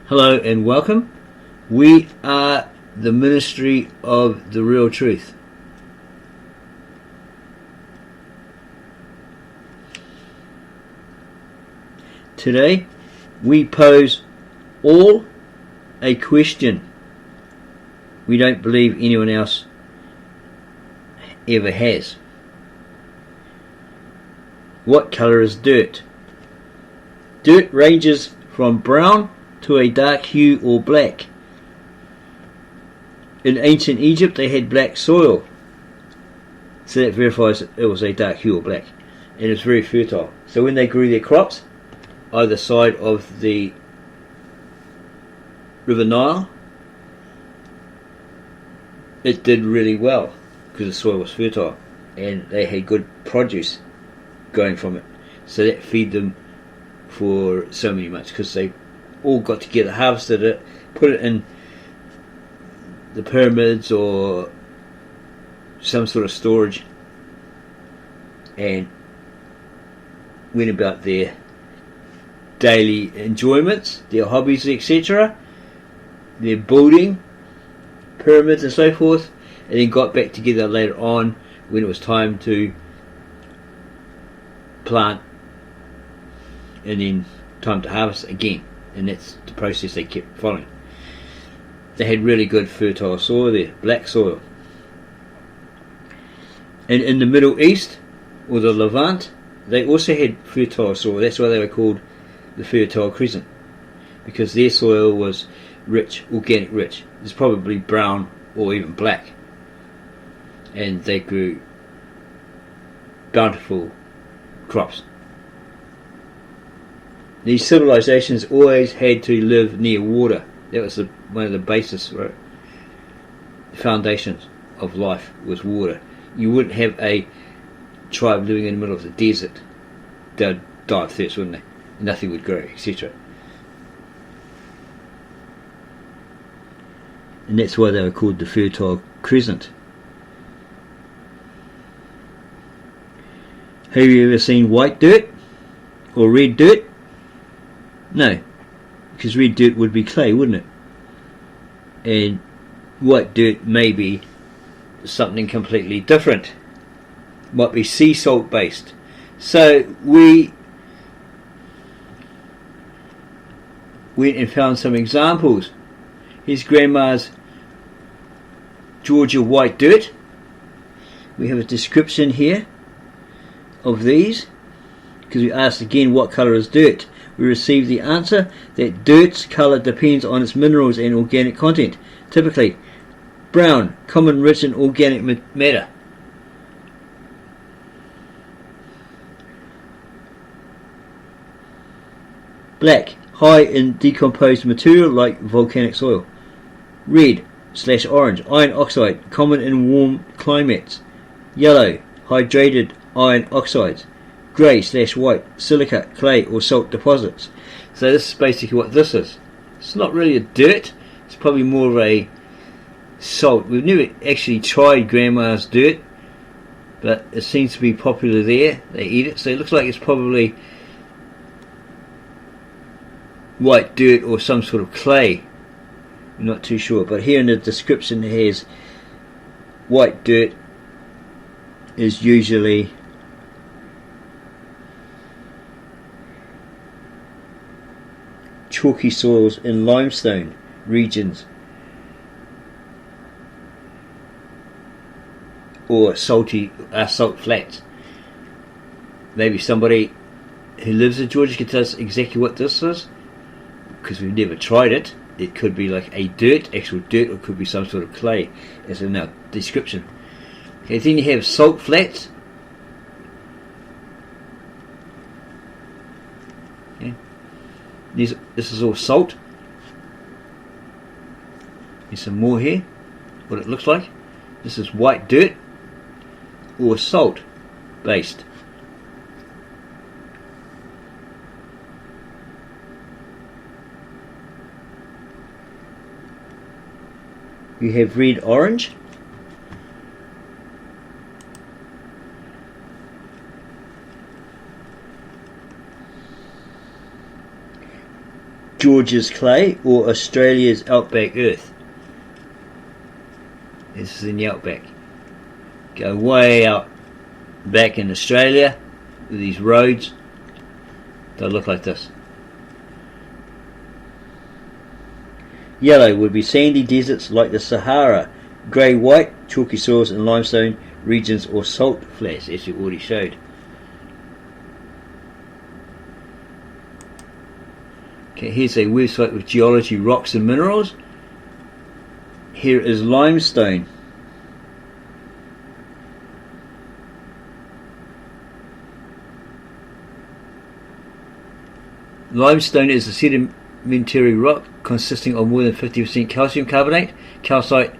Hello and welcome. We are the Ministry of the Real Truth. Today we pose all a question we don't believe anyone else ever has. What colour is dirt? Dirt ranges from brown to a dark hue or black. In ancient Egypt they had black soil, so that verifies that it was a dark hue or black, and it's very fertile. So when they grew their crops either side of the River Nile, it did really well because the soil was fertile and they had good produce going from it, so that fed them for so many months because they all got together, harvested it, put it in the pyramids or some sort of storage, and went about their daily enjoyments, their hobbies, etc., their building pyramids and so forth, and then got back together later on when it was time to plant and then time to harvest again. And that's the process they kept following. They had really good fertile soil there, black soil. And in the Middle East, or the Levant, they also had fertile soil. That's why they were called the Fertile Crescent, because their soil was rich, organic rich. It's probably brown or even black. And they grew bountiful crops. These civilizations always had to live near water. That was one of the basis, right? The foundations of life was water. You wouldn't have a tribe living in the middle of the desert. They'd die of thirst, wouldn't they? Nothing would grow, etc. And that's why they were called the Fertile Crescent. Have you ever seen white dirt or red dirt? No, because red dirt would be clay, wouldn't it? And white dirt may be something completely different. Might be sea salt based. So we went and found some examples. Here's Grandma's Georgia white dirt. We have a description here of these, because we asked again what colour is dirt. We received the answer that dirt's colour depends on its minerals and organic content. Typically, brown, common, rich in organic matter. Black, high in decomposed material like volcanic soil. Red/orange, iron oxide, common in warm climates. Yellow, hydrated iron oxides. Grey/white, silica, clay or salt deposits. So this is basically what this is. It's not really a dirt, it's probably more of a salt. We've never actually tried Grandma's dirt, but it seems to be popular there. They eat it, so it looks like it's probably white dirt or some sort of clay. I'm not too sure, but here in the description it has white dirt is usually chalky soils in limestone regions or salty salt flats. Maybe somebody who lives in Georgia can tell us exactly what this is, because we've never tried it. It could be like a dirt, actual dirt, or it could be some sort of clay, as in our description. Okay, then you have salt flats. Okay. This is all salt. There's some more here, what it looks like. This is white dirt or salt based. You have red orange. George's clay or Australia's outback earth. This is in the outback. Go way out back in Australia with these roads. They'll look like this. Yellow would be sandy deserts like the Sahara. Grey-white, chalky soils and limestone regions or salt flats, as you already showed. Okay, here's a website with geology, rocks and minerals. Here is limestone. Limestone is a sedimentary rock consisting of more than 50% calcium carbonate, calcite,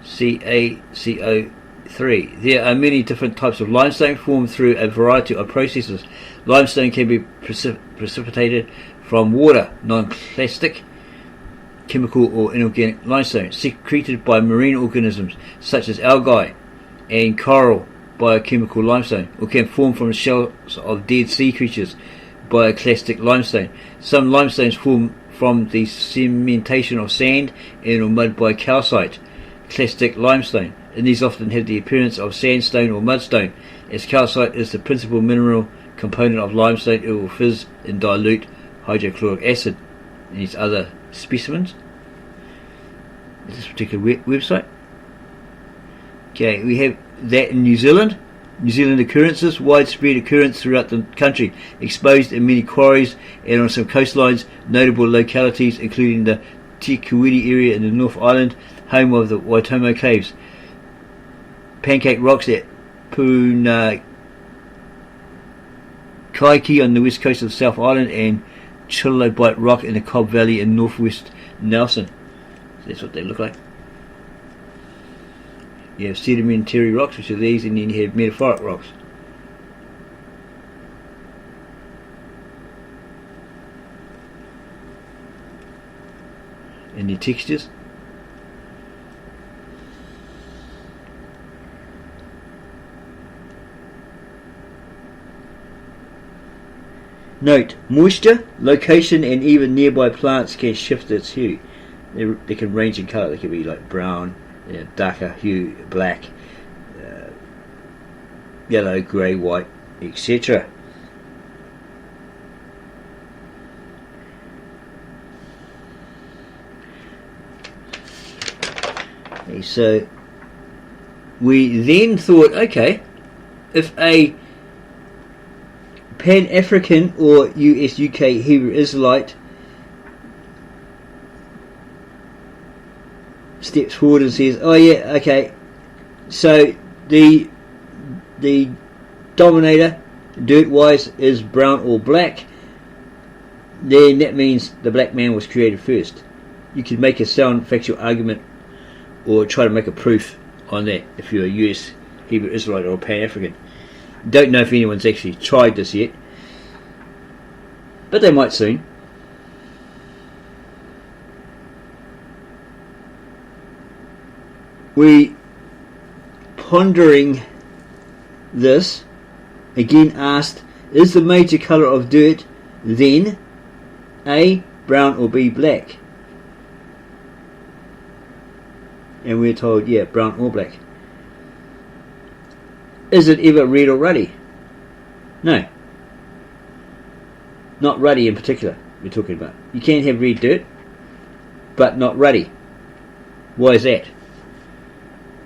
CaCO3. There are many different types of limestone formed through a variety of processes. Limestone can be precipitated from water, non-plastic, chemical or inorganic limestone, secreted by marine organisms such as algae and coral, biochemical limestone, or can form from the shells of dead sea creatures, bioclastic limestone. Some limestones form from the cementation of sand and or mud by calcite, clastic limestone, and these often have the appearance of sandstone or mudstone. As calcite is the principal mineral component of limestone, it will fizz and dilute hydrochloric acid. And these other specimens. This particular website. Okay, we have that in New Zealand. New Zealand occurrences, widespread occurrence throughout the country, exposed in many quarries and on some coastlines. Notable localities including the Te Kuiti area in the North Island, home of the Waitomo Caves, Pancake Rocks at Puna Kaiki on the west coast of the South Island, and Chilobite Rock in the Cobb Valley in northwest Nelson. So that's what they look like. You have sedimentary rocks, which are these, and then you have metaphoric rocks. And the textures. Note, moisture, location and even nearby plants can shift its hue. They can range in colour. They can be like brown, darker hue, black, yellow, grey, white, etc. Okay, so we then thought, okay, if a Pan-African or US-UK Hebrew Israelite steps forward and says, oh yeah, okay, so the dominator dirt-wise is brown or black, then that means the black man was created first. You could make a sound factual argument or try to make a proof on that if you're a US Hebrew Israelite or a Pan-African. Don't know if anyone's actually tried this yet, but they might soon. We pondering this again asked, is the major colour of dirt then A, brown, or B, black? And we're told, yeah, brown or black. Is it ever red or ruddy? No. Not ruddy in particular, we're talking about. You can have red dirt, but not ruddy. Why is that?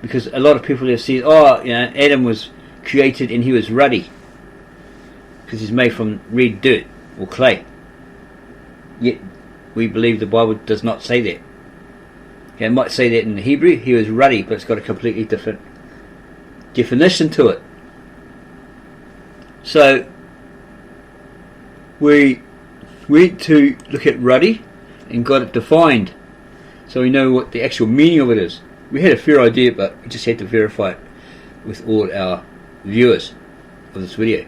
Because a lot of people have said, oh, you know, Adam was created and he was ruddy because he's made from red dirt or clay. Yet we believe the Bible does not say that. Okay, it might say that in Hebrew, he was ruddy, but it's got a completely different definition to it. So we went to look at ruddy and got it defined, so we know what the actual meaning of it is. We had a fair idea, but we just had to verify it with all our viewers of this video.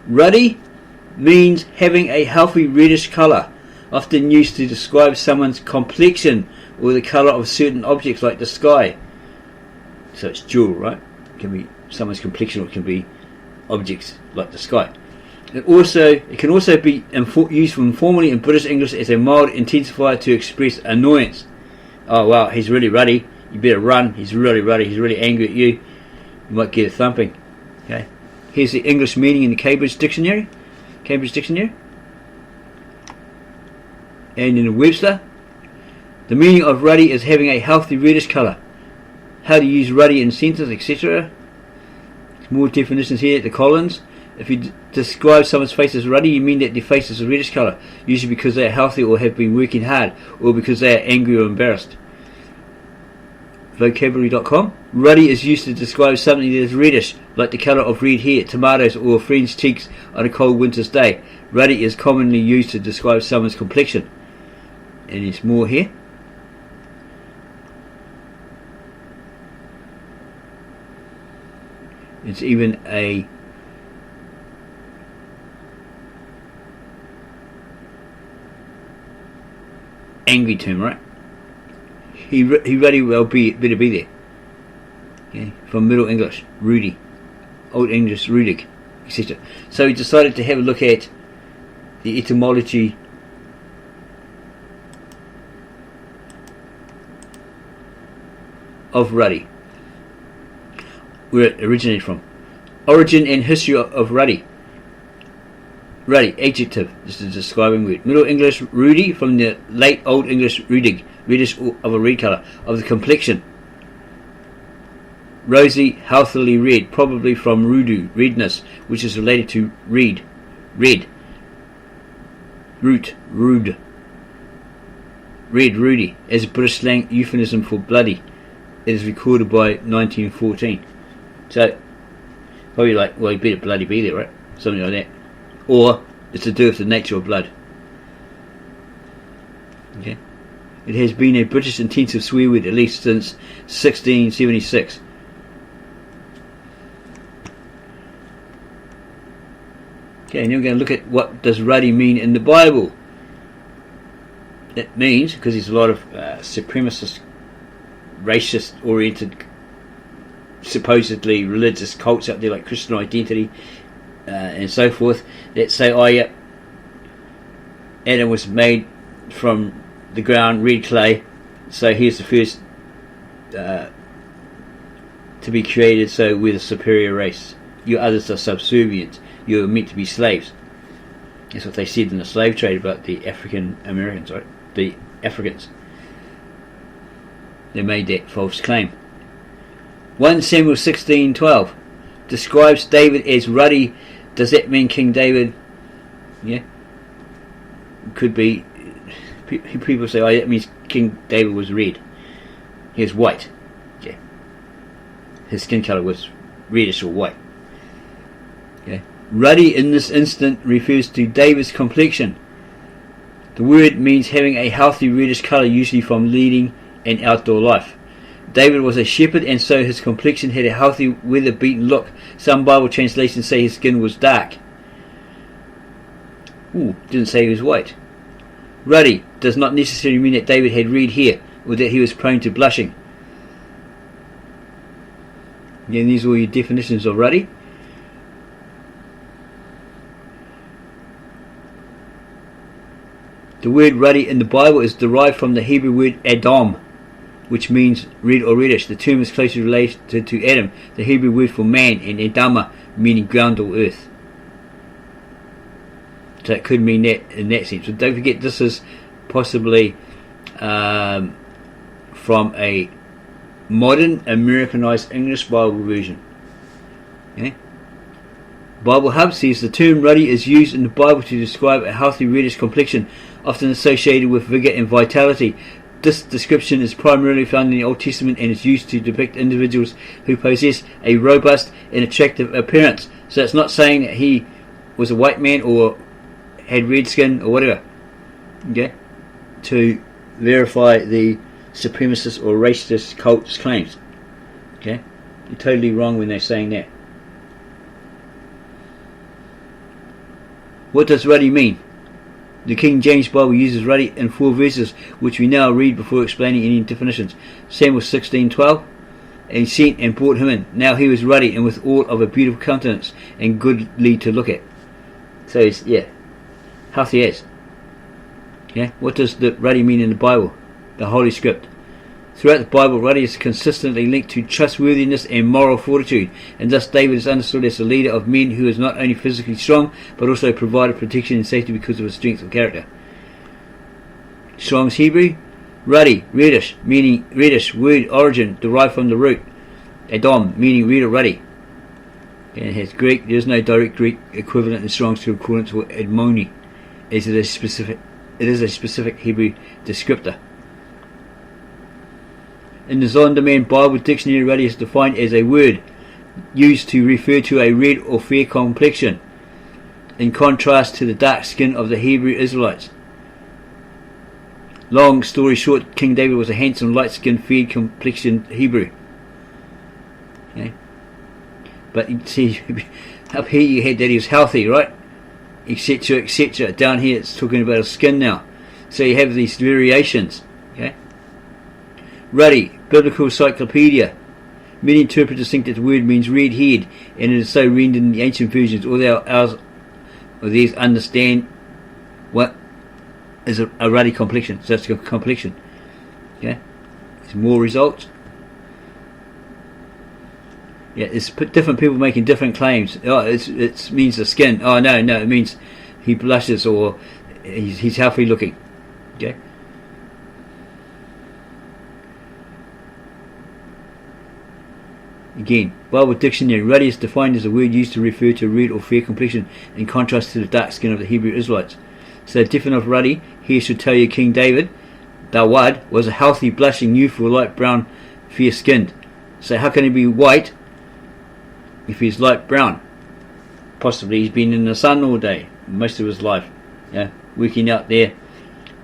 Ruddy means having a healthy reddish colour, often used to describe someone's complexion or the colour of certain objects like the sky. So it's dual, right? It can be someone's complexion, or it can be objects like the sky. It can also be used informally in British English as a mild intensifier to express annoyance. Oh wow, he's really ruddy. You better run. He's really ruddy. He's really angry at you. You might get a thumping. Okay. Here's the English meaning in the Cambridge Dictionary. And in the Webster, the meaning of ruddy is having a healthy reddish colour. How to use ruddy in sentences, etc. More definitions here at the Collins. If you describe someone's face as ruddy, you mean that their face is a reddish colour, usually because they are healthy or have been working hard, or because they are angry or embarrassed. Vocabulary.com. Ruddy is used to describe something that is reddish, like the colour of red hair, tomatoes, or a friend's cheeks on a cold winter's day. Ruddy is commonly used to describe someone's complexion. And there's more here. It's even a angry term, right? He ruddy well better be there. Okay. From Middle English, Ruddy, Old English, Ruddy, etc. So he decided to have a look at the etymology of ruddy, where it originated from. Origin and history of ruddy. Ruddy, adjective, this is a describing word. Middle English, ruddy, from the late Old English, ruddig, reddish of a red colour, of the complexion. Rosy, healthily red, probably from rudu, redness, which is related to red, root, rude. Red, ruddy, as a British slang euphemism for bloody. It is recorded by 1914. So, probably like, well, you better bloody be there, right? Something like that. Or, it's to do with the nature of blood. Okay. It has been a British intensive swear word at least since 1676. Okay, now we're going to look at what does ruddy mean in the Bible. It means, because there's a lot of supremacist, racist oriented, supposedly religious cults out there like Christian Identity and so forth, that say, oh yeah, Adam was made from the ground, red clay, so here's the first to be created, so we're the superior race. You others are subservient. You're meant to be slaves. That's what they said in the slave trade about the African Americans, right? The Africans. They made that false claim. 1 Samuel 16:12 describes David as ruddy. Does that mean King David? Yeah. Could be. People say, oh, that means King David was red. He was white. Yeah. His skin colour was reddish or white. Okay. Ruddy in this instant refers to David's complexion. The word means having a healthy reddish colour, usually from leading an outdoor life. David was a shepherd, and so his complexion had a healthy, weather-beaten look. Some Bible translations say his skin was dark. Didn't say he was white. Ruddy does not necessarily mean that David had red hair or that he was prone to blushing. Again, these are all your definitions of ruddy. The word ruddy in the Bible is derived from the Hebrew word Adam, which means red or reddish. The term is closely related to Adam, the Hebrew word for man, and Adama, meaning ground or earth. So it could mean that in that sense. But don't forget, this is possibly from a modern Americanized English Bible version. Okay? Bible Hub says the term ruddy is used in the Bible to describe a healthy reddish complexion, often associated with vigor and vitality. This description is primarily found in the Old Testament and is used to depict individuals who possess a robust and attractive appearance. So it's not saying that he was a white man or had red skin or whatever. Okay? To verify the supremacist or racist cult's claims. Okay? You're totally wrong when they're saying that. What does ruddy mean? The King James Bible uses ruddy in 4 verses, which we now read before explaining any definitions. Samuel 16:12, and he sent and brought him in. Now he was ruddy and with all of a beautiful countenance and goodly to look at. So it's, yeah, healthy as. Yeah, what does the Ruddy mean in the Bible? The Holy Script. Throughout the Bible, Ruddy is consistently linked to trustworthiness and moral fortitude, and thus David is understood as a leader of men who is not only physically strong, but also provided protection and safety because of his strength of character. Strong's Hebrew, Ruddy, Reddish, meaning reddish, word origin derived from the root Adam, meaning red or ruddy. And it has Greek. There is no direct Greek equivalent in Strong's concordance or admoni, as it is a specific Hebrew descriptor. In the Zondervan Bible Dictionary, Ruddy is defined as a word used to refer to a red or fair complexion, in contrast to the dark skin of the Hebrew Israelites. Long story short, King David was a handsome, light-skinned, fair complexioned Hebrew. Okay. But you see, up here you had that he was healthy, right? Etc., etc. Down here it's talking about his skin now. So you have these variations. Okay. Ruddy, Biblical Encyclopedia. Many interpreters think that the word means red-haired, and it is so rendered in the ancient versions. Although ours, or these, understand what is a ruddy complexion. So that's a complexion. Okay. There's more results. Yeah, it's different people making different claims. Oh, it means the skin. Oh no, it means he blushes or he's healthy looking. Okay. Again, Bible Dictionary. Ruddy is defined as a word used to refer to red or fair complexion, in contrast to the dark skin of the Hebrew Israelites. So, different of ruddy, here should tell you King David, Dawad, was a healthy, blushing, youthful, light brown, fair skinned. So, how can he be white if he's light brown? Possibly he's been in the sun all day, most of his life. Yeah, working out there,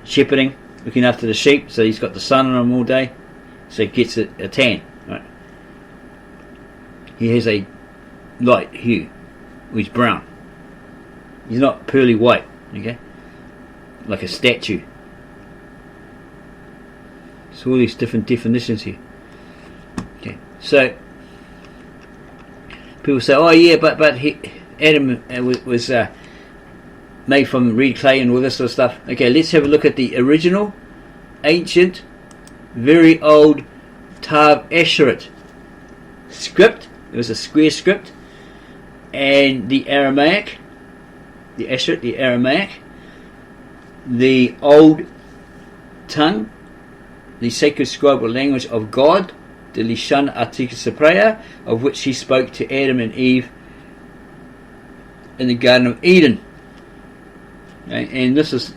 shepherding, looking after the sheep, so he's got the sun on him all day, so he gets a tan. Right? He has a light hue, he's brown. He's not pearly white, okay? Like a statue. So all these different definitions here. Okay, so people say, oh yeah, but Adam was made from red clay and all this sort of stuff. Okay, let's have a look at the original, ancient, very old Tav Asherit script. It was a square script, and the Aramaic, the Asherit, the Aramaic, the old tongue, the sacred scribal language of God, the Lishan Artikasaprea, of which he spoke to Adam and Eve in the Garden of Eden. Okay, and this is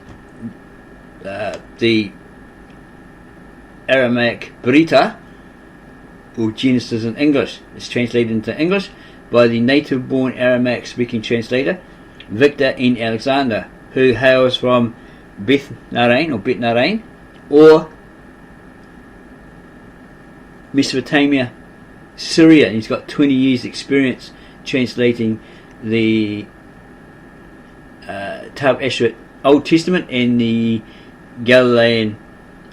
the Aramaic Breetah, or Genesis in English. It's translated into English by the native-born Aramaic-speaking translator Victor N. Alexander, who hails from Beth Narain, or Mesopotamia, Syria, and he's got 20 years experience translating the Tav Asherit Old Testament and the Galilean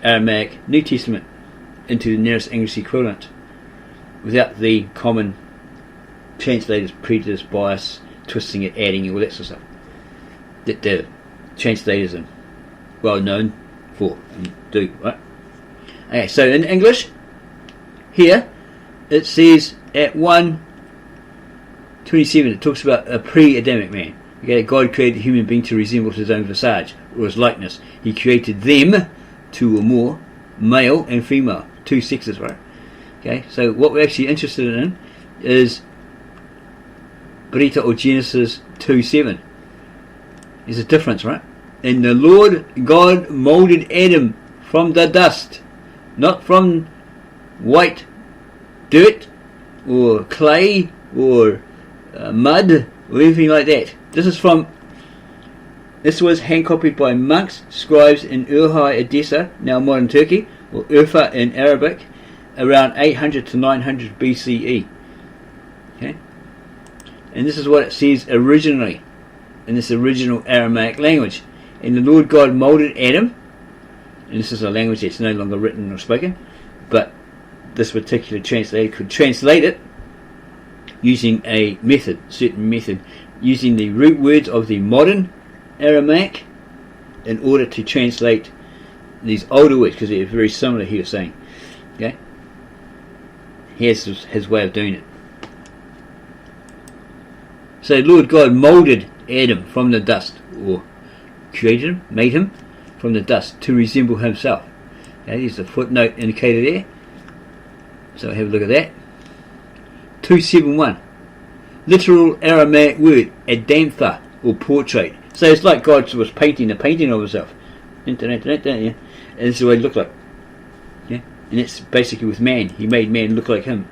Aramaic New Testament into the nearest English equivalent, without the common translators' prejudice, bias, twisting it, adding it, all that sort of stuff that the translators are well known for and do, right? Okay, so in English, here it says at 1:27 it talks about a pre-Adamic man. Okay, God created a human being to resemble his own visage or his likeness. He created them, two or more, male and female, two sexes, right? Okay, so what we're actually interested in is Breetah or Genesis 2:7. There's a difference, right? And the Lord God molded Adam from the dust, not from white dirt or clay or mud or anything like that. This was hand copied by monks, scribes in Urhai, Edessa, now modern Turkey, or Urfa in Arabic, around 800 to 900 BCE. Okay, and this is what it says originally in this original Aramaic language. And the Lord God molded Adam, and this is a language that's no longer written or spoken, but this particular translator could translate it using a certain method, using the root words of the modern Aramaic in order to translate these older words, because they're very similar, he was saying. Okay? Here's his way of doing it. So Lord God moulded Adam from the dust, or created him, made him from the dust to resemble himself. Okay, there's a footnote indicated there. So have a look at that. 271. Literal Aramaic word, Adantha, or portrait. So it's like God was painting a painting of himself. And this is what it looked like. Yeah? And it's basically with man. He made man look like him.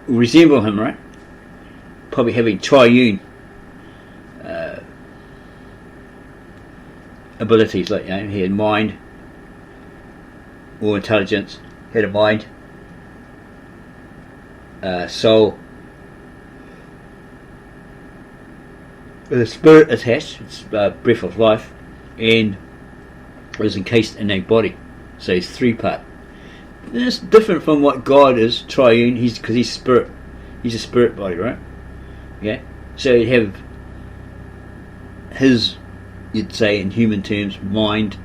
Or resemble him, right? Probably having triune abilities, like, he had mind or intelligence, had a mind, soul, with a spirit attached, it's breath of life, and was encased in a body. So it's three-part. It's different from what God is, triune, because he's spirit. He's a spirit body, right? Yeah. So you have his, you'd say in human terms, mind,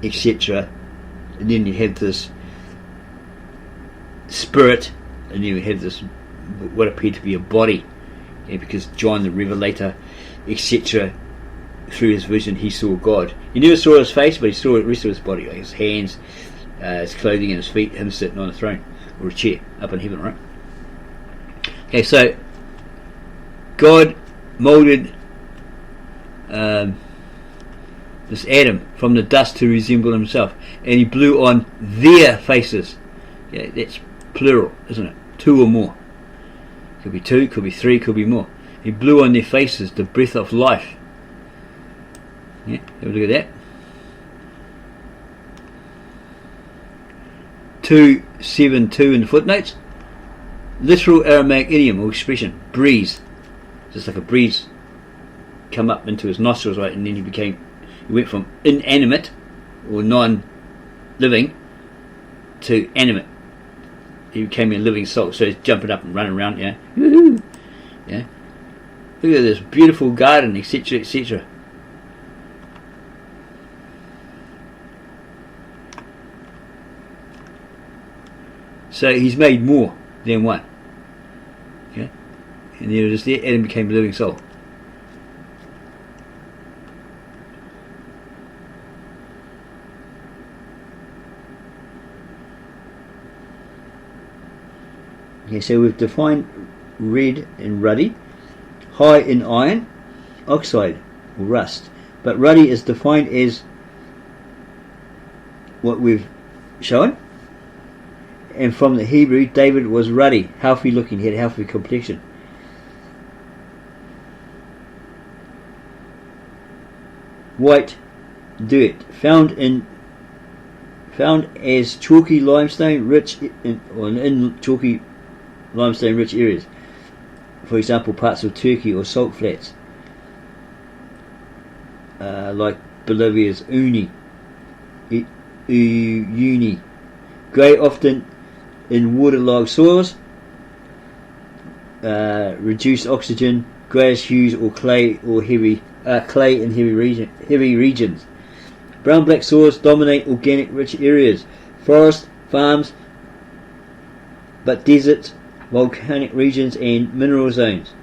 etc. And then you have this spirit, and then you have this what appeared to be a body. Yeah, because John the Revelator, etc., through his vision he saw God. He never saw his face, but he saw the rest of his body, like his hands, his clothing and his feet, him sitting on a throne or a chair up in heaven, right? Okay, so God moulded this Adam from the dust to resemble himself, and he blew on their faces. Yeah, that's plural, isn't it? Two or more. Could be two, could be three, could be more. He blew on their faces the breath of life. Yeah, have a look at that. 272 in the footnotes. Literal Aramaic idiom or expression, breeze. Just like a breeze come up into his nostrils, right, and then he went from inanimate or non-living to animate. He became a living soul, so he's jumping up and running around, yeah. Woo-hoo. Yeah. Look at this beautiful garden, etc., etc. So he's made more than one. Okay? And there it is there, Adam became a living soul. Okay, so we've defined red and ruddy, high in iron, oxide or rust. But ruddy is defined as what we've shown. And from the Hebrew, David was ruddy, healthy looking, he had a healthy complexion. White dirt, found as chalky limestone rich in chalky limestone rich areas, for example parts of Turkey or salt flats, like Bolivia's Uyuni. Grey, often in waterlogged soils, reduced oxygen, greyish hues, or clay in heavy regions. Brown black soils dominate organic rich areas, forests, farms, but deserts, volcanic regions and mineral zones.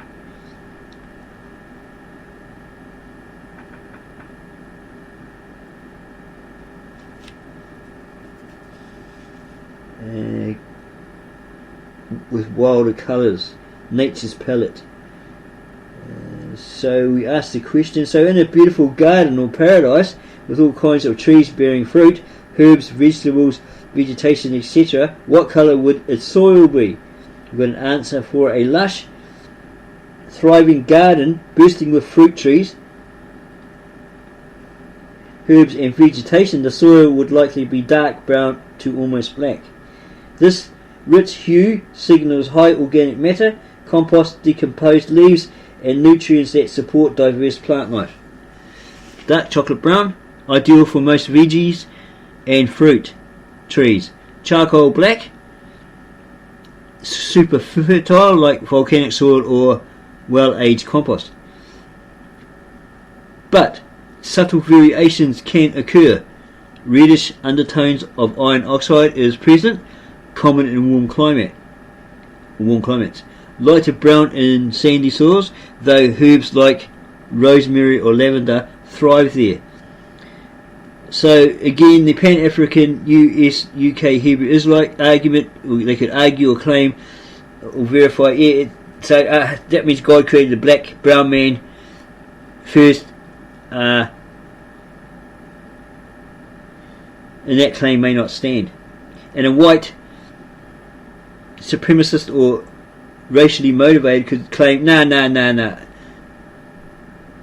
With wilder colours, nature's palette. So we asked the question, so in a beautiful garden or paradise with all kinds of trees bearing fruit, herbs, vegetables, vegetation, etc., what colour would its soil be? We've got an answer for a lush, thriving garden bursting with fruit trees, herbs and vegetation. The soil would likely be dark brown to almost black. This rich hue signals high organic matter, compost, decomposed leaves and nutrients that support diverse plant life. Dark chocolate brown, ideal for most veggies and fruit trees. Charcoal black, super fertile like volcanic soil or well-aged compost. But subtle variations can occur. Reddish undertones of iron oxide is present, common in warm climates. Lighter brown in sandy soils, though herbs like rosemary or lavender thrive there. So again, the Pan-African US UK Hebrew Israelite argument, they could argue or claim or verify. Yeah, so that means God created the black, brown man first, and that claim may not stand. And a white supremacist or racially motivated could claim, nah,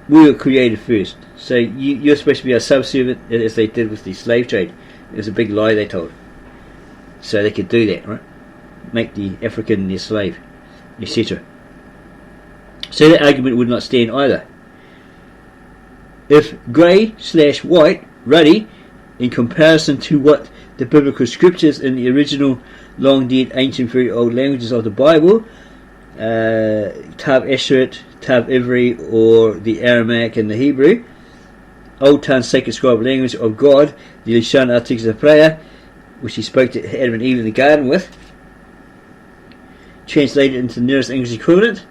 we were created first. So you're supposed to be a subservient, as they did with the slave trade. It was a big lie they told. So they could do that, right? Make the African their slave, etc. So that argument would not stand either. If grey/white, ruddy, in comparison to what the biblical scriptures in the original long dead ancient very old languages of the Bible, Tav Esheret, Tav Ivri, or the Aramaic and the Hebrew, Old Town sacred scribal language of God, the Lishon articles of prayer, which he spoke to Adam and Eve in the garden with, translated into the nearest English equivalent,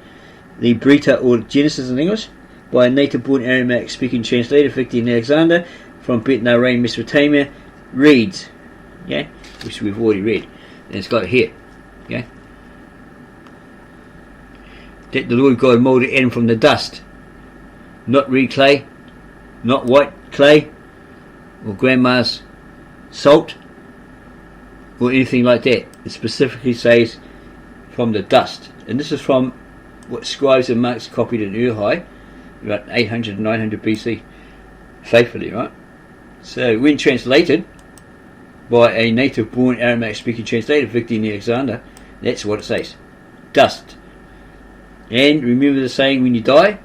the Breetah or Genesis in English, by a native-born Aramaic-speaking translator, Victor Alexander, from Bet Narain, Mesopotamia, reads, yeah, which we've already read, and it's got it here, yeah, that the Lord God moulded Adam from the dust, not red clay, not white clay, or grandma's salt, or anything like that. It specifically says from the dust, and this is from what scribes and monks copied in Ur-Hai, about 800 and 900 BC, faithfully, right? So when translated by a native-born Aramaic-speaking translator, Victor Alexander, that's what it says, dust. And remember the saying, when you die,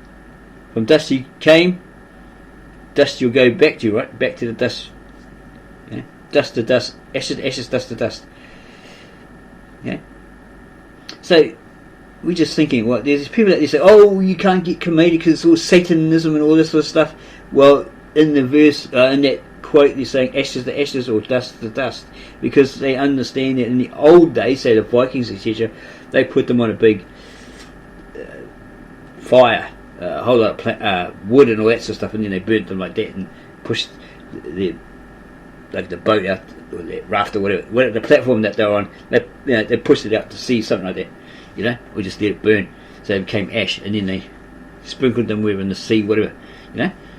from dust you came, dust you'll go back to, right? Back to the dust. Yeah? Dust to dust, ashes to ashes, dust to dust. Yeah? So we're just thinking, well, there's people that they say, oh, you can't get cremated because it's all Satanism and all this sort of stuff. Well, in the verse, in that quote, they're saying ashes to ashes or dust to dust, because they understand that in the old days, say the Vikings, etc., they put them on a big fire, a whole lot of wood and all that sort of stuff, and then they burnt them like that and pushed the boat out, or the raft or whatever the platform that they're on, they pushed it out to sea, something like that, or just let it burn, so it became ash, and then they sprinkled them with in the sea, whatever,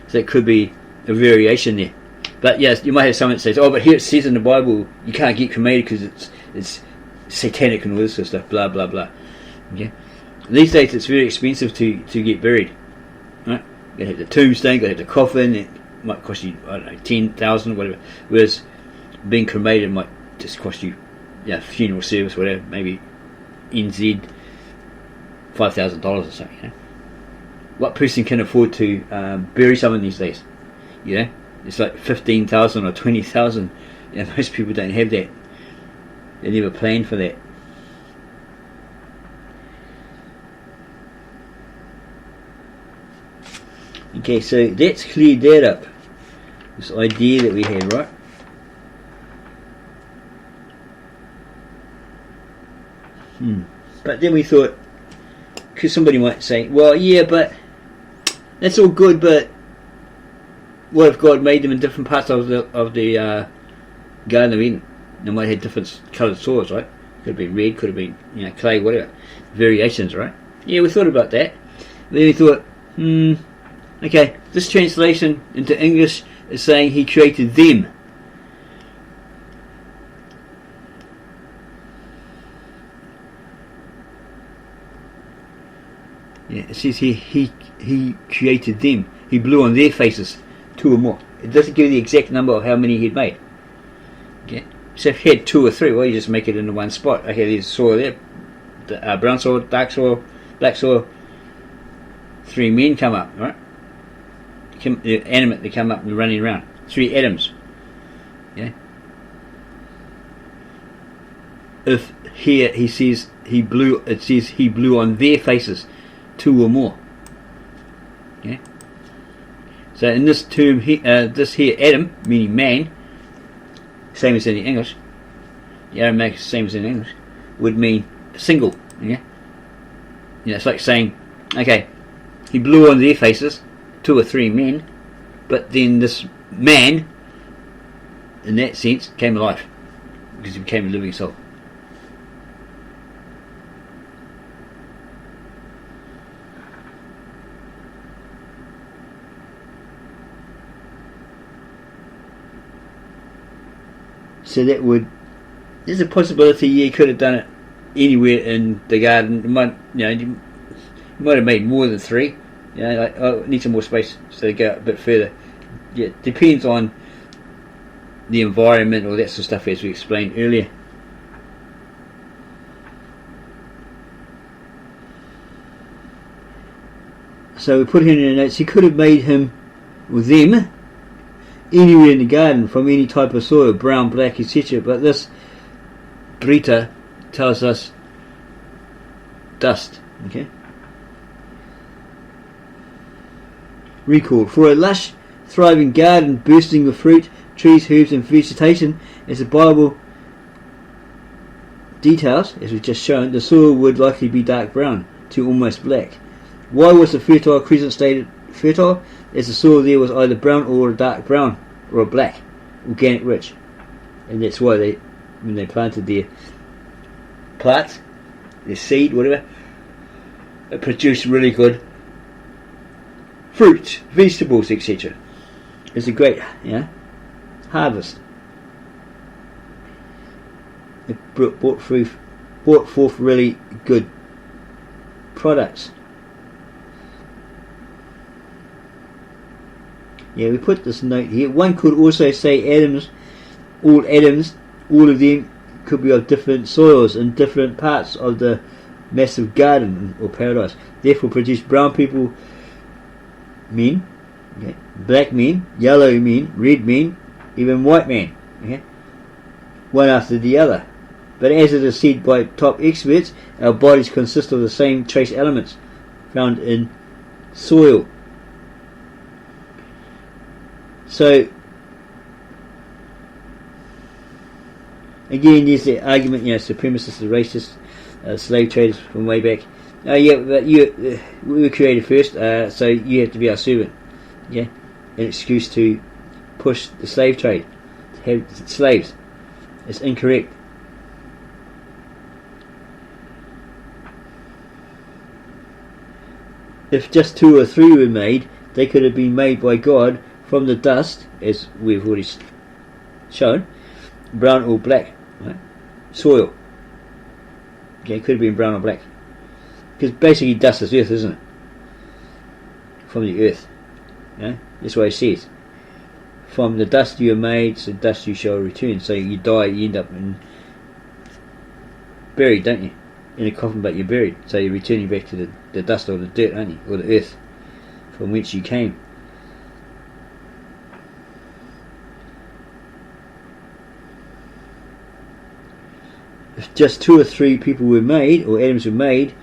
so it could be a variation there. But yes, you might have someone that says, oh, but here it says in the Bible you can't get cremated because it's satanic and all this sort of stuff, blah blah blah. Okay. These days it's very expensive to get buried. Right? You have the tombstone, you have the coffin, it might cost you, I don't know, 10,000 or whatever. Whereas being cremated might just cost you, funeral service, whatever, maybe NZ $5,000 or something. What person can afford to bury someone these days? It's like 15,000 or 20,000. Most people don't have that. They never planned for that. Okay, so that's cleared that up. This idea that we had, right? But then we thought, because somebody might say, well, yeah, but that's all good, but what if God made them in different parts of the Garden of Eden? They might have different coloured soils, right? Could have been red, could have been clay, whatever. Variations, right? Yeah, we thought about that. Then we thought, okay, this translation into English is saying He created them. Yeah, it says he created them. He blew on their faces, 2 or more. It doesn't give you the exact number of how many he'd made. Okay, so if you had 2 or 3, well, you just make it into one spot. Okay, there's soil there, brown soil, dark soil, black soil. 3 men come up, right? They're animate, they come up and they're running around. 3 Adams. Yeah. if here he says he blew, it says he blew on their faces, 2 or more. Okay. So in this term, this here Adam, meaning man, same as in the English, the Aramaic same as in English, would mean single. Yeah. It's like saying, okay, he blew on their faces, 2 or 3 men, but then this man, in that sense, came alive because he became a living soul. So that would, there's a possibility he could have done it anywhere in the garden. He might, he might have made more than 3. Like, oh, I need some more space, so they go a bit further. Yeah, it depends on the environment, all that sort of stuff, as we explained earlier. So we put here in the notes, he could have made him, or them, anywhere in the garden, from any type of soil, brown, black, etc. But this Breetah tells us dust. Okay. Recall, for a lush, thriving garden bursting with fruit, trees, herbs and vegetation, as the Bible details, as we've just shown, the soil would likely be dark brown to almost black. Why was the fertile crescent stated fertile? As the soil there was either brown or a dark brown or a black, organic rich. And that's why they, when they planted their plants, their seed, whatever, it produced really good fruits, vegetables, etc. It's a great, harvest. It brought forth really good products. Yeah, we put this note here. One could also say Adams, all of them could be of different soils in different parts of the massive garden or paradise. Therefore produce brown people, men, okay, black men, yellow men, red men, even white men, okay, one after the other. But as it is said by top experts, our bodies consist of the same trace elements found in soil. So again, there's the argument, supremacists, the racists, slave traders from way back. Yeah, but we were created first, so you have to be our servant. Yeah, an excuse to push the slave trade, to have slaves. It's incorrect. If just 2 or 3 were made, they could have been made by God from the dust, as we've already shown, brown or black, right? Soil. Okay, could have been brown or black. Because basically dust is earth, isn't it? From the earth. That's what it says. From the dust you are made, so dust you shall return. So you die, you end up buried, don't you? In a coffin, but you're buried. So you're returning back to the dust or the dirt, aren't you? Or the earth from which you came. If just 2 or 3 people were made, or Adams were made,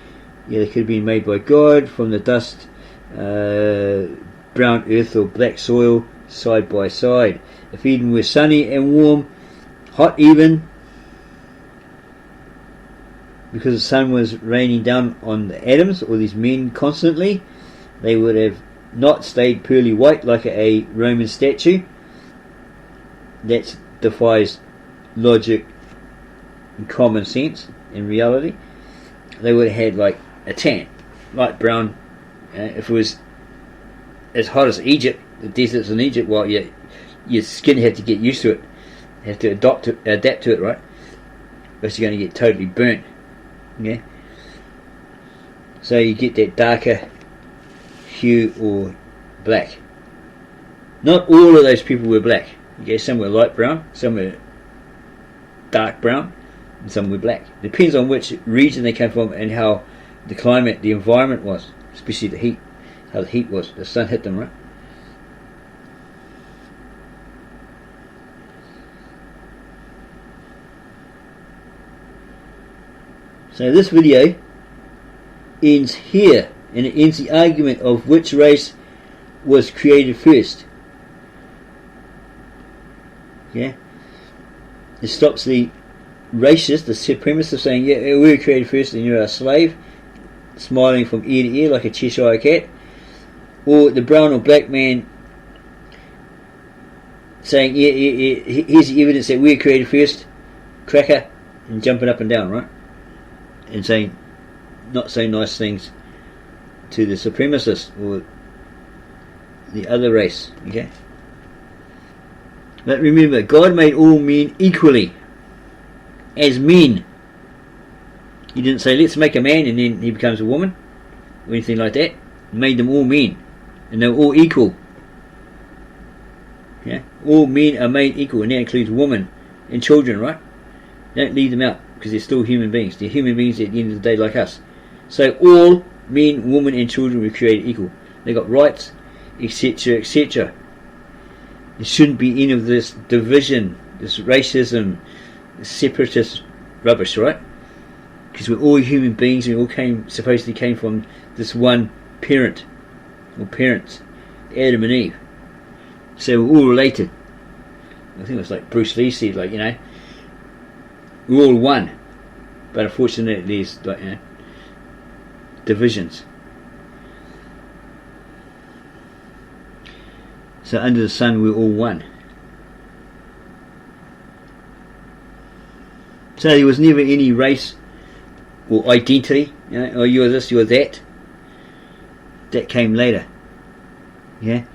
they could have been made by God from the dust, brown earth or black soil, side by side. If Eden were sunny and warm, hot even, because the sun was raining down on the Adams or these men constantly, they would have not stayed pearly white like a Roman statue. That defies logic and common sense in reality. They would have had like a tan, light brown. If it was as hot as Egypt, the deserts in Egypt, well, your skin had to get used to it, have to adapt to it, right? Because you're going to get totally burnt. Yeah. So you get that darker hue or black. Not all of those people were black. Okay, some were light brown, some were dark brown, and some were black. Depends on which region they came from and how the climate, the environment was, especially the heat, how the heat was. The sun hit them, right? So this video ends here, and it ends the argument of which race was created first. Yeah, it stops the racist, the supremacist, saying, yeah, we were created first and you're a slave, smiling from ear to ear like a Cheshire cat, or the brown or black man saying, yeah, here's the evidence that we were created first, cracker, and jumping up and down, right, and saying not so nice things to the supremacist or the other race. Okay, but remember, God made all men equally as men. He didn't say let's make a man and then he becomes a woman or anything like that. He made them all men, and they're all equal. Yeah, all men are made equal, and that includes women and children, right? Don't leave them out, because they're still human beings. They're human beings at the end of the day, like us. So all men, women and children were created equal. They got rights, etc, etc. There shouldn't be any of this division, this racism, this separatist rubbish, right? Because we're all human beings, and we all supposedly came from this one parent or parents, Adam and Eve. So we're all related. I think it was like Bruce Lee said, like, you know, we're all one. But unfortunately there's, like, you know, divisions. So under the sun we're all one. So there was never any race or identity, you know, oh, you're this, you're that. That came later. Yeah?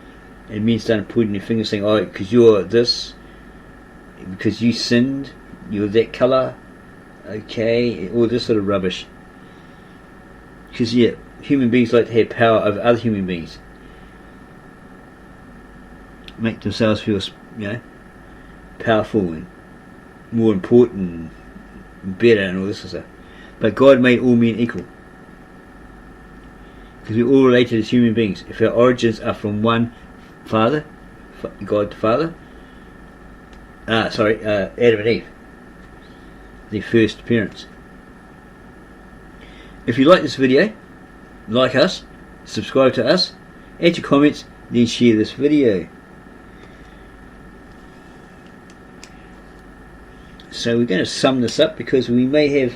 And men started pointing their fingers saying, oh, because you're this, because you sinned, you're that colour, okay, all this sort of rubbish. Because, yeah, human beings like to have power over other human beings. Make themselves feel, you know, powerful and more important and better and all this sort of stuff. But God made all men equal. Because we're all related as human beings. If our origins are from one Father, God the Father, Adam and Eve, the first parents. If you like this video, like us, subscribe to us, add your comments, then share this video. So we're going to sum this up, because we may have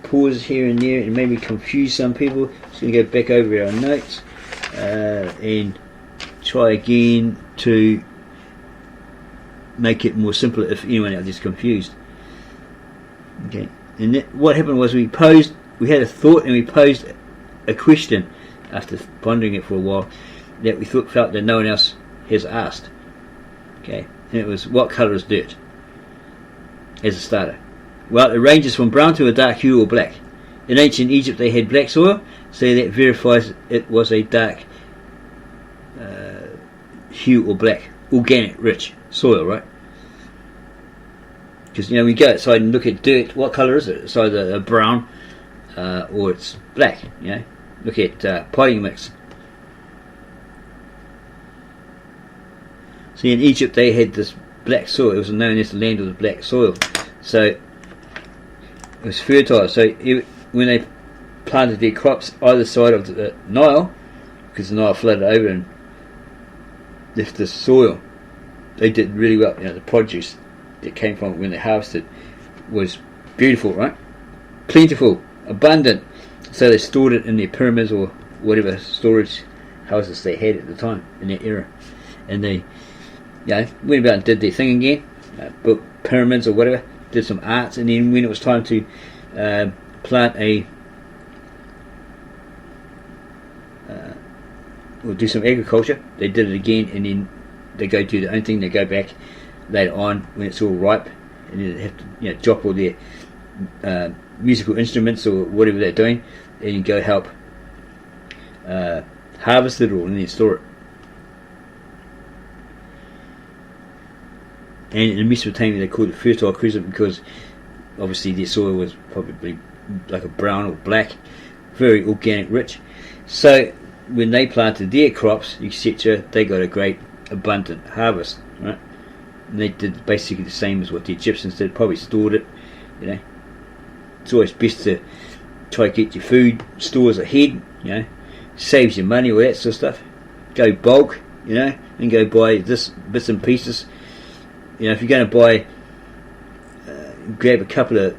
pauses here and there and maybe confuse some people. Just going to go back over our notes and try again to make it more simpler if anyone out there is confused. Okay, and what happened was we had a thought and we posed a question after pondering it for a while that we felt that no one else has asked. Okay, and it was, what colour is dirt? As a starter. Well, it ranges from brown to a dark hue or black. In ancient Egypt they had black soil, so that verifies it was a dark hue or black, organic, rich soil, right? Because, you know, we go outside and look at dirt, what colour is it? It's either a brown or it's black, you know. Look at potting mix. See, in Egypt they had this black soil. It was known as the land of the black soil. So it was fertile. So when they planted their crops either side of the Nile, because the Nile flooded over and left the soil, they did really well. You know, the produce that came from it when they harvested was beautiful, right? Plentiful, abundant. So they stored it in their pyramids or whatever storage houses they had at the time in that era, and they, you know, went about and did their thing again, built pyramids or whatever, did some arts, and then when it was time to plant or do some agriculture, they did it again, and then they go do their own thing. They go back later on when it's all ripe, and then they have to, you know, drop all their musical instruments or whatever they're doing, and go help harvest it all and then store it. And in Mesopotamia they called it fertile crescent, because obviously their soil was probably like a brown or black, very organic, rich. So when they planted their crops, etc., they got a great abundant harvest, right? And they did basically the same as what the Egyptians did, probably stored it, you know. It's always best to try to get your food stores ahead, saves you money, all that sort of stuff. Go bulk, and go buy this bits and pieces. If you're going to buy, grab a couple of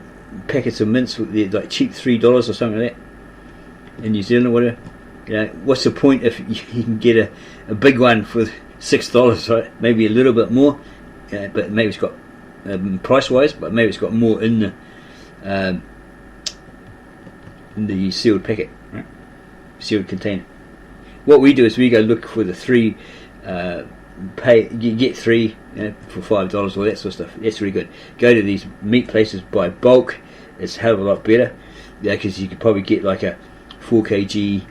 packets of mints, like cheap $3 or something like that in New Zealand or whatever. What's the point if you can get a big one for $6, right? Maybe a little bit more, but maybe it's got price wise, but maybe it's got more in the sealed packet, right? Sealed container. What we do is we go look for the 3. You get 3 for $5, all that sort of stuff. That's really good. Go to these meat places, buy bulk. It's a hell of a lot better, because you could probably get like a 4 kg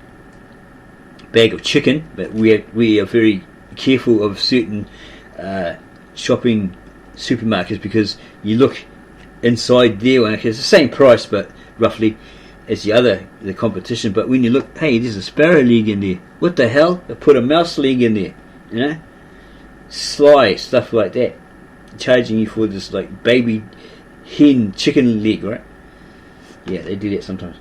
bag of chicken. But we are very careful of certain shopping supermarkets, because you look inside there one, it's the same price, but roughly as the competition. But when you look, hey, there's a sparrow leg in there. What the hell? They put a mouse leg in there, sly stuff like that, charging you for this like baby hen chicken leg, right? Yeah, they do that sometimes.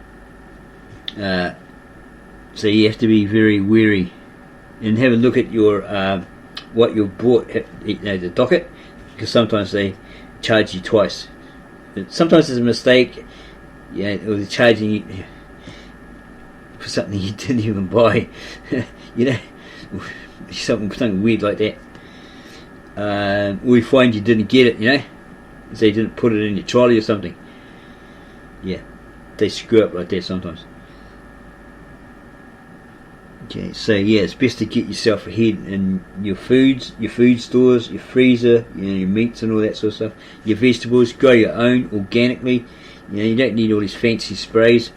So you have to be very wary and have a look at your what you've bought, the docket, because sometimes they charge you twice. Sometimes it's a mistake, or they're charging you for something you didn't even buy, something weird like that. We find you didn't get it, so you didn't put it in your trolley or something. Yeah, they screw up like that sometimes. Okay, so yeah, it's best to get yourself ahead in your foods, your food stores, your freezer, your meats and all that sort of stuff. Your vegetables, grow your own organically. You don't need all these fancy sprays.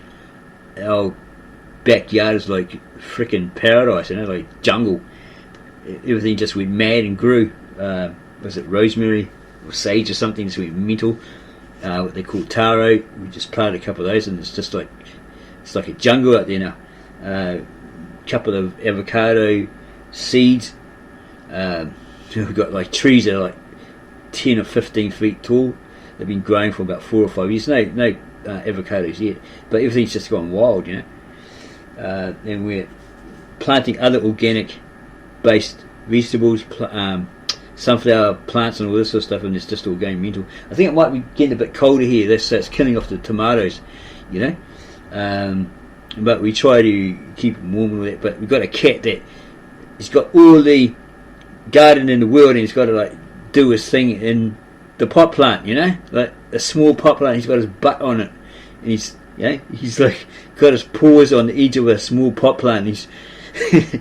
Our backyard is like freaking paradise, like jungle. Everything just went mad and grew. Was it rosemary or sage or something? Just went mental. What they call taro. We just planted a couple of those, and it's like a jungle out there now. Couple of avocado seeds. We've got like trees that are like 10 or 15 feet tall. They've been growing for about 4 or 5 years. No avocados yet, but everything's just gone wild, and we're planting other organic based vegetables, sunflower plants and all this sort of stuff, and it's just all going mental. I think it might be getting a bit colder here. That's killing off the tomatoes, but we try to keep them warm and all that. But we've got a cat that he's got all the garden in the world, and he's got to like do his thing in the pot plant, like a small pot plant. He's got his butt on it, and he's like got his paws on the edge of a small pot plant, and he's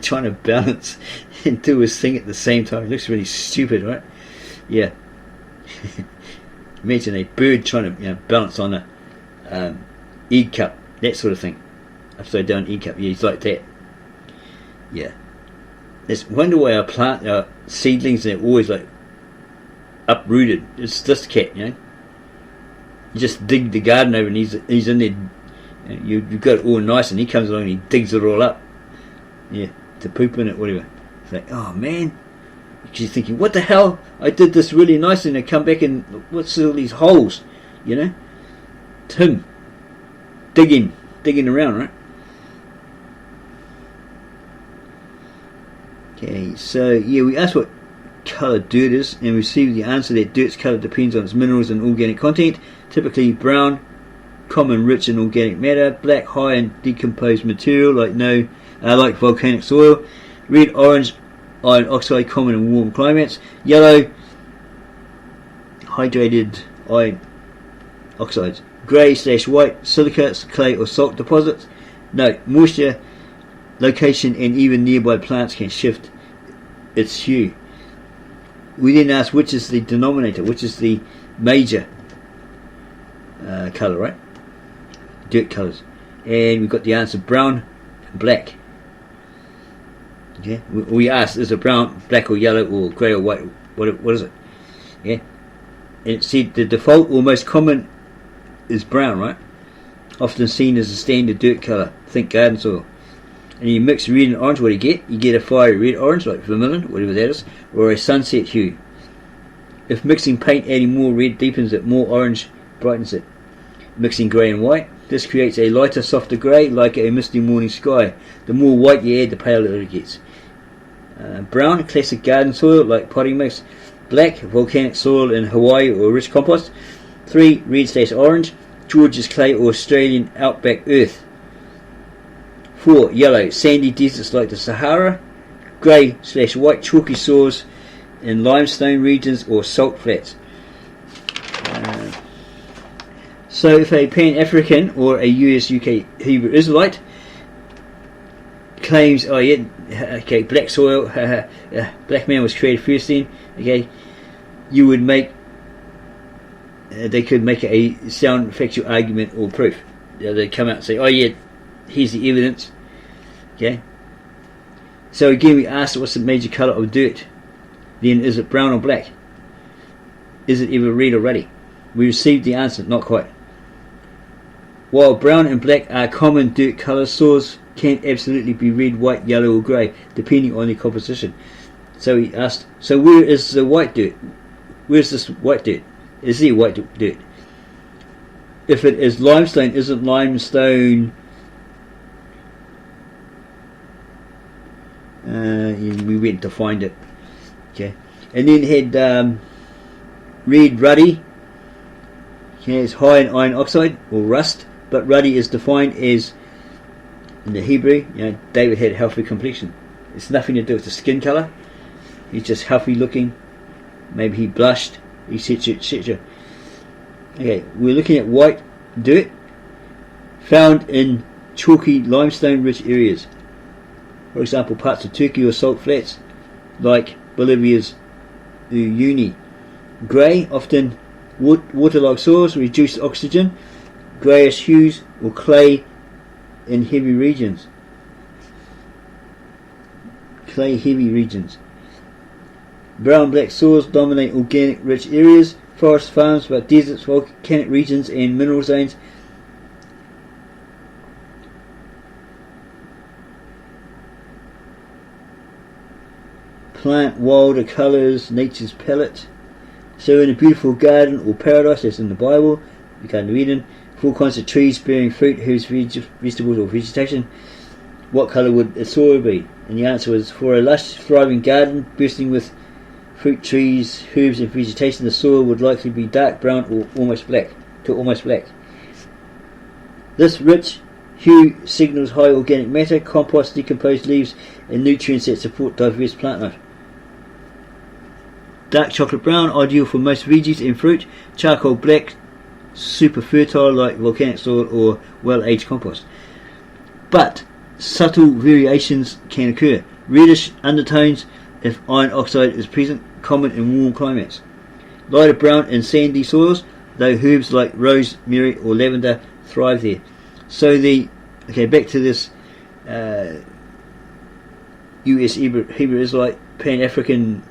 trying to balance and do his thing at the same time. It looks really stupid, right? Yeah. Imagine a bird trying to balance on a egg cup, that sort of thing. Upside down egg cup. Yeah, he's like that. Yeah. It's wonder why our seedlings are always like uprooted. It's this cat, You just dig the garden over, and he's in there. You've got it all nice, and he comes along and he digs it all up. Yeah, to poop in it, whatever. It's like, oh man. You're thinking, what the hell? I did this really nicely, and I come back and what's all these holes? It's him digging around, right? Okay, so yeah, we asked what colour dirt is, and we received the answer that dirt's colour depends on its minerals and organic content. Typically brown, common, rich in organic matter; black, high in decomposed material like volcanic soil; red, orange, iron oxide, common in warm climates; yellow, hydrated iron oxides; grey/white, silica, clay or salt deposits. Note: moisture, location and even nearby plants can shift its hue. We then ask which is the denominator, which is the major colour, right? Dirt colours. And we've got the answer: brown and black. Okay, we asked, is it brown, black or yellow or grey or white? What is it? Yeah, and it said the default or most common is brown, right? Often seen as a standard dirt colour. Think garden soil. And you mix red and orange, what do you get? You get a fiery red orange, like vermilion, whatever that is, or a sunset hue. If mixing paint, adding more red deepens it, more orange brightens it. Mixing grey and white, This creates a lighter, softer grey, like a misty morning sky. The more white you add, the paler it gets. Brown, classic garden soil like potting mix. Black, volcanic soil in Hawaii or rich compost. 3. Red/orange, George's clay or Australian outback earth. 4. Yellow, sandy deserts like the Sahara. Grey/white, chalky soils in limestone regions or salt flats. So if a Pan-African or a US-UK Hebrew Israelite claims, oh yeah, okay, black soil, black man was created first then, okay, you would make, they could make a sound factual argument or proof. They'd come out and say, oh yeah, here's the evidence, okay. So again we asked, what's the major colour of dirt? Then is it brown or black? Is it ever red or ruddy? We received the answer, not quite. While brown and black are common dirt colours, soils can absolutely be red, white, yellow or grey, depending on the composition. So he asked, so where is the white dirt? Where's this white dirt? Is there white dirt? If it is limestone, isn't limestone... we went to find it. Okay. And then it had red ruddy. Okay, it's high in iron oxide or rust, but ruddy is defined as, in the Hebrew, David had a healthy complexion. It's nothing to do with the skin colour. He's just healthy looking. Maybe he blushed, etc., etc. Okay, we're looking at white dirt found in chalky limestone rich areas. For example, parts of Turkey or salt flats like Bolivia's Uyuni. Grey, often waterlogged soils, reduced oxygen, greyish hues or clay in heavy regions. Clay heavy regions. Brown black soils dominate organic rich areas, forest farms, but deserts, volcanic regions and mineral zones. Plant wilder colours, nature's palette. So in a beautiful garden or paradise, as in the Bible, the Garden of Eden, full kinds of trees bearing fruit, herbs, vegetables or vegetation, what colour would the soil be? And the answer was, for a lush, thriving garden bursting with fruit trees, herbs and vegetation, the soil would likely be dark brown or almost black. This rich hue signals high organic matter, compost, decomposed leaves and nutrients that support diverse plant life. Dark chocolate brown, ideal for most veggies and fruit. Charcoal black, super fertile like volcanic soil or well-aged compost. But subtle variations can occur. Reddish undertones if iron oxide is present, common in warm climates. Lighter brown in sandy soils, though herbs like rosemary or lavender thrive there. So back to this US Hebrew Israelite Pan-African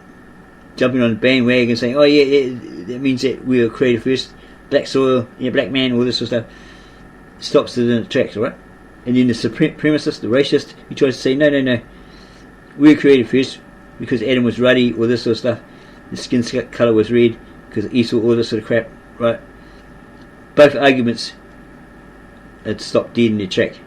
jumping on the bandwagon saying, oh yeah, that means that we were created first, black soil, black man, all this sort of stuff. Stops it in the tracks, right? And then the supremacist, the racist, he tries to say, no, we were created first because Adam was ruddy, or this sort of stuff. The skin colour was red because Esau, all this sort of crap, right? Both arguments had stopped dead in their tracks.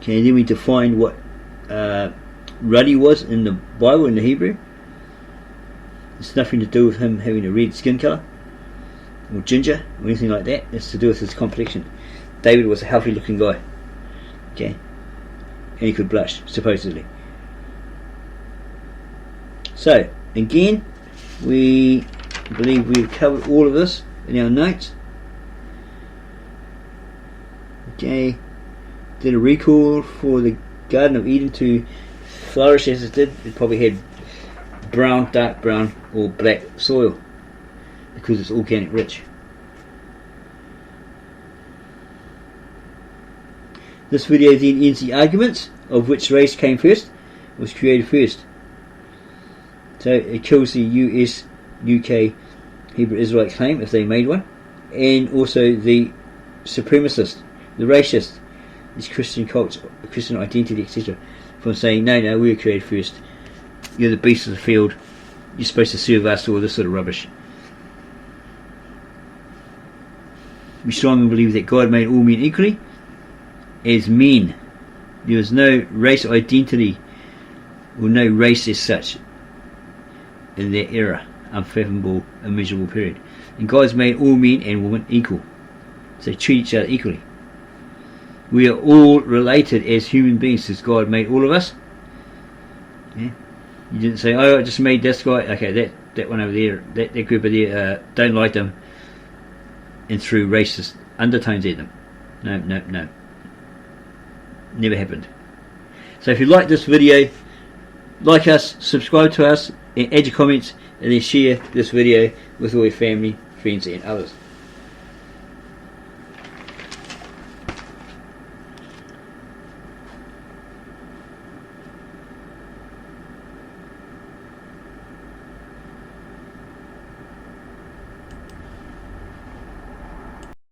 Okay, then we define what ruddy was in the Bible, in the Hebrew. It's nothing to do with him having a red skin colour or ginger or anything like that. It's to do with his complexion. David was a healthy looking guy, okay, and he could blush, supposedly. So again, we believe we've covered all of this in our notes. Okay, did a recall for the Garden of Eden to flourish as it did. It probably had brown, dark brown or black soil because it's organic rich. This video then ends the arguments of which race came first, was created first. So it kills the US, UK, Hebrew Israelite claim if they made one, and also the supremacist, the racist, these Christian cults, Christian identity, etc., from saying, no, we were created first, you're the beast of the field, you're supposed to serve us, all this sort of rubbish. We strongly believe that God made all men equally as men. There was no race identity or no race as such in that era, unfathomable, immeasurable period. And God's made all men and women equal, so treat each other equally. We are all related as human beings, because God made all of us. Yeah? You didn't say, oh, I just made this guy, okay, that one over there, that group over there, don't like them, and threw racist undertones at them. No. Never happened. So if you like this video, like us, subscribe to us, and add your comments, and then share this video with all your family, friends and others.